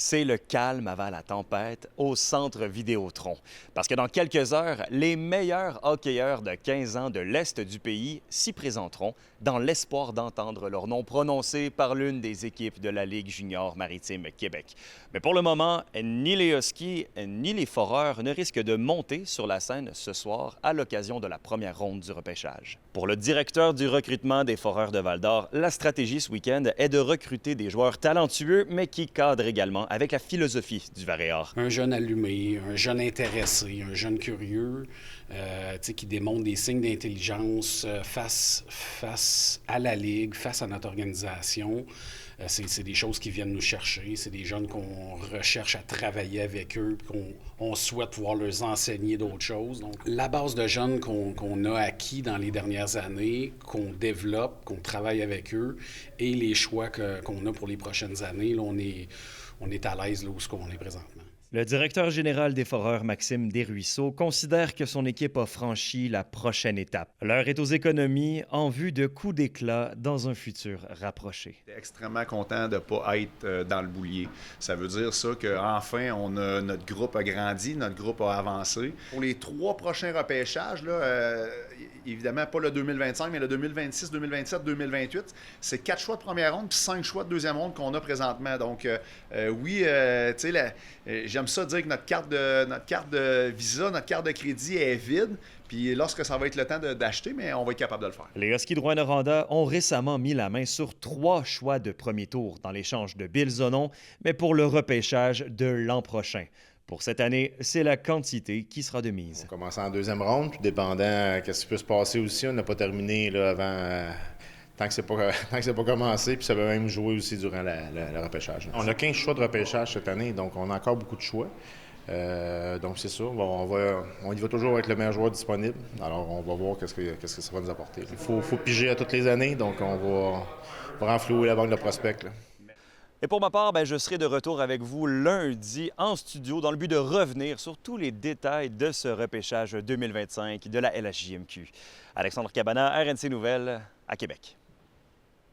C'est le calme avant la tempête au centre Vidéotron. Parce que dans quelques heures, les meilleurs hockeyeurs de 15 ans de l'Est du pays s'y présenteront dans l'espoir d'entendre leur nom prononcé par l'une des équipes de la Ligue junior maritime Québec. Mais pour le moment, ni les Huskies ni les Foreurs ne risquent de monter sur la scène ce soir à l'occasion de la première ronde du repêchage. Pour le directeur du recrutement des Foreurs de Val-d'Or, la stratégie ce week-end est de recruter des joueurs talentueux mais qui cadrent également avec la philosophie du Varéor. Un jeune allumé, un jeune intéressé, un jeune curieux, qui démontre des signes d'intelligence face à la Ligue, face à notre organisation. C'est des choses qui viennent nous chercher. C'est des jeunes qu'on recherche à travailler avec eux, qu'on souhaite pouvoir leur enseigner d'autres choses. Donc, la base de jeunes qu'on a acquis dans les dernières années, qu'on développe, qu'on travaille avec eux, et les choix qu'on a pour les prochaines années, là, on est à l'aise là où on est présentement. Le directeur général des Foreurs, Maxime Desruisseaux, considère que son équipe a franchi la prochaine étape. L'heure est aux économies en vue de coups d'éclat dans un futur rapproché. Je suis extrêmement content de ne pas être dans le boulier. Ça veut dire ça qu'enfin, notre groupe a grandi, notre groupe a avancé. Pour les 3 prochains repêchages, là, évidemment pas le 2025, mais le 2026, 2027, 2028, c'est 4 choix de première ronde puis 5 choix de deuxième ronde qu'on a présentement. Donc, oui, tu sais, j'aime ça dire que notre carte de visa, notre carte de crédit est vide. Puis lorsque ça va être le temps d'acheter, mais on va être capable de le faire. Les Huskies de Rouyn-Noranda ont récemment mis la main sur 3 choix de premier tour dans l'échange de Bill Zonon, mais pour le repêchage de l'an prochain. Pour cette année, c'est la quantité qui sera de mise. On commence en deuxième ronde, puis dépendant de ce qui peut se passer aussi, on n'a pas terminé là, avant... Tant que c'est pas commencé, puis ça va même jouer aussi durant le repêchage. On a 15 choix de repêchage cette année, donc on a encore beaucoup de choix. Donc c'est ça, on y va toujours avec le meilleur joueur disponible. Alors on va voir qu'est-ce que ça va nous apporter. Il faut piger à toutes les années, donc on va renflouer la banque de prospects. Là. Et pour ma part, je serai de retour avec vous lundi en studio dans le but de revenir sur tous les détails de ce repêchage 2025 de la LHJMQ. Alexandre Cabana, RNC Nouvelles, à Québec.